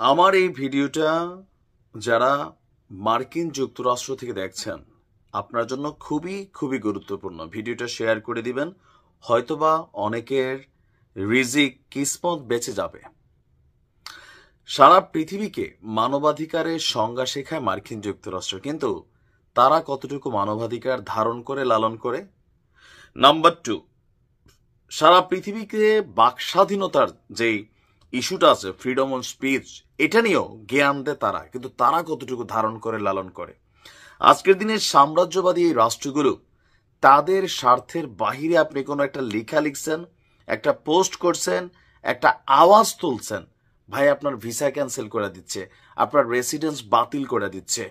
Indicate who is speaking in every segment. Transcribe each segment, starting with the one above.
Speaker 1: আমার এই ভিডিওটা যারা মার্কিন যুক্তরাষ্ট্র থেকে দেখছেন আপনার জন্য খুবই খুবই গুরুত্বপূর্ণ। ভিডিওটা শেয়ার করে দিবেন, হয়তোবা অনেকের রিজিক কিসমত বেঁচে যাবে। সারা পৃথিবীকে মানবাধিকারের সংজ্ঞা শেখায় মার্কিন যুক্তরাষ্ট্র, কিন্তু তারা কতটুকু মানবাধিকার ধারণ করে লালন করে? নাম্বার 2, সারা পৃথিবীকে বাক স্বাধীনতার যেই ইস্যুটা আছে, ফ্রিডম অফ স্পিচ, এটা নিয়েও জ্ঞান দেয় তারা, কিন্তু তারা কতটুকু ধারণ করে লালন করে? আজকের দিনে সাম্রাজ্যবাদী এই রাষ্ট্রগুলো তাদের স্বার্থের বাহিরে আপনি কোনো একটা লেখা লিখছেন, একটা পোস্ট করছেন, একটা আওয়াজ তুলছেন, ভাই আপনার ভিসা ক্যান্সেল করে দিচ্ছে, আপনার রেসিডেন্স বাতিল করে দিচ্ছে।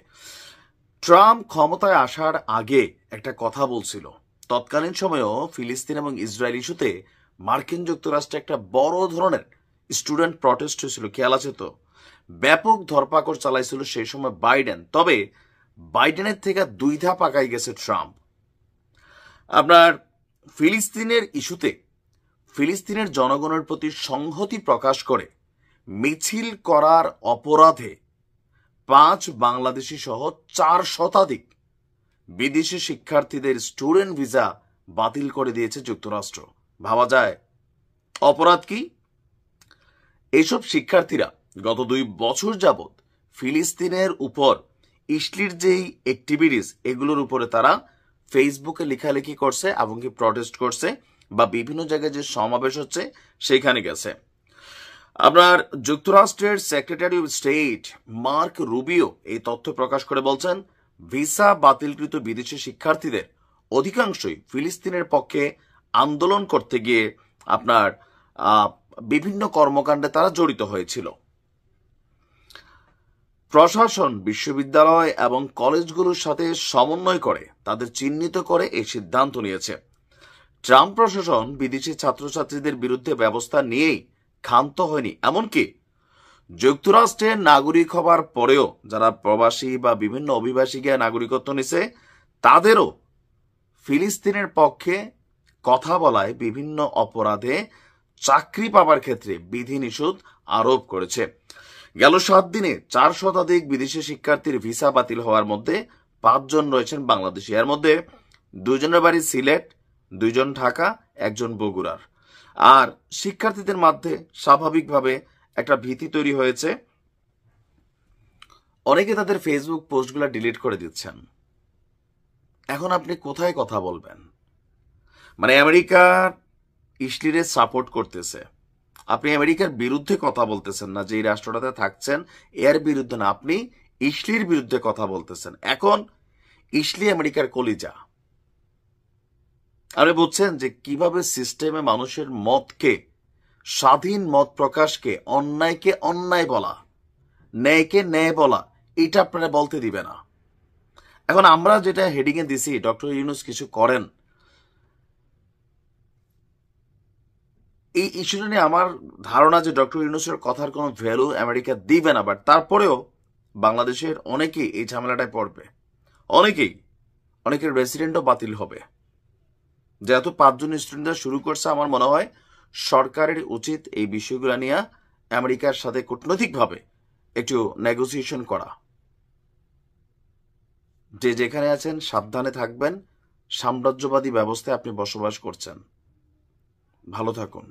Speaker 1: ট্রাম্প ক্ষমতায় আসার আগে একটা কথা বলছিল, তৎকালীন সময়েও ফিলিস্তিন এবং ইসরায়েল ইস্যুতে মার্কিন যুক্তরাষ্ট্রে একটা বড় ধরনের স্টুডেন্ট প্রটেস্ট হয়েছিল, খেয়াল আছে তো? ব্যাপক ধরপাকড় চালাইছিল সেই সময় বাইডেন, তবে বাইডেনের থেকে 2 ধাপ আগাই গেছে ট্রাম্প। আপনার ফিলিস্তিনের ইস্যুতে ফিলিস্তিনের জনগণের প্রতি সংহতি প্রকাশ করে মিছিল করার অপরাধে 5 বাংলাদেশি সহ 4 শতাধিক বিদেশি শিক্ষার্থীদের স্টুডেন্ট ভিসা বাতিল করে দিয়েছে যুক্তরাষ্ট্র। ভাবা যায় অপরাধ কি? এইসব শিক্ষার্থীরা গত 2 বছর যাবৎ ফিলিস্তিনের উপর ইসলির যেই অ্যাক্টিভিটিস, এগুলোর উপরে তারা ফেসবুকে লেখালেখি করছে এবং কি প্রটেস্ট করছে, বা বিভিন্ন জায়গায় যে সমাবেশ হচ্ছে সেইখানে গেছে। আপনার যুক্তরাষ্ট্রের secretary of state mark Rubio এই তথ্য প্রকাশ করে বলছেন, ভিসা বাতিলকৃত বিদেশি শিক্ষার্থীদের অধিকাংশই ফিলিস্তিনের পক্ষে আন্দোলন করতে গিয়ে আপনার বিভিন্ন কর্মকাণ্ডে তারা জড়িত হয়েছিল। প্রশাসন বিশ্ববিদ্যালয় এবং কলেজগুলোর সাথে সমন্বয় করে তাদের চিহ্নিত করে এই সিদ্ধান্ত নিয়েছে। ট্রাম্প প্রশাসন বিদেশি ছাত্রছাত্রীদের বিরুদ্ধে ব্যবস্থা নিয়েই ক্ষান্ত হয়নি, এমনকি যুক্তরাষ্ট্রের নাগরিক হবার পরেও যারা প্রবাসী বা বিভিন্ন অভিবাসীকে নাগরিকত্ব নিছে তাদেরও ফিলিস্তিনের পক্ষে কথা বলায় বিভিন্ন অপরাধে চাকরি পাবার ক্ষেত্রে বিধিনিষেধ আরোপ করেছে। গেল 7 দিনে 4 শতাধিক বিদেশি শিক্ষার্থীর ভিসা বাতিল হওয়ার মধ্যে 5 জন রয়েছেন বাংলাদেশি। এর মধ্যে 2 জনের বাড়ি সিলেট, 2 জন ঢাকা, 1 জন বগুড়ার। আর শিক্ষার্থীদের মধ্যে স্বাভাবিকভাবে একটা ভীতি তৈরি হয়েছে, অনেকে তাদের ফেসবুক পোস্টগুলো ডিলিট করে দিচ্ছেন। এখন আপনি কোথায় কথা বলবেন? মানে আমেরিকা ইসরায়েলের সাপোর্ট করতেছে, আপনি আমেরিকার বিরুদ্ধে কথা বলতেছেন না, যে রাষ্ট্রটাতে থাকছেন এর বিরুদ্ধে না, আপনি ইসরায়েলের বিরুদ্ধে কথা বলতেছেন। এখন ইসরায়েল আমেরিকার কলিজা। আপনি বুঝছেন যে কিভাবে সিস্টেমে মানুষের মতকে, স্বাধীন মত প্রকাশকে, অন্যায়কে অন্যায় বলা, ন্যায়কে ন্যায় বলা, এটা আপনারা বলতে দিবে না। এখন আমরা যেটা হেডিং এ দিছি, ডক্টর ইউনূস কিছু করেন, এই ইস্যুটা নিয়ে আমার ধারণা যে ডক্টর ইউনূসের কথার কোনো ভ্যালু আমেরিকা দিবে না, বাট তারপরেও বাংলাদেশের অনেকেই এই ঝামেলাটায় পড়বে, অনেকের রেসিডেন্টও বাতিল হবে। যেহেতু 5 জন স্টুডেন্টরা শুরু করছে, আমার মনে হয় সরকারের উচিত এই বিষয়গুলো নিয়ে আমেরিকার সাথে কূটনৈতিকভাবে একটু নেগোসিয়েশন করা। যে যেখানে আছেন সাবধানে থাকবেন, সাম্রাজ্যবাদী ব্যবস্থায় আপনি বসবাস করছেন। ভালো থাকুন।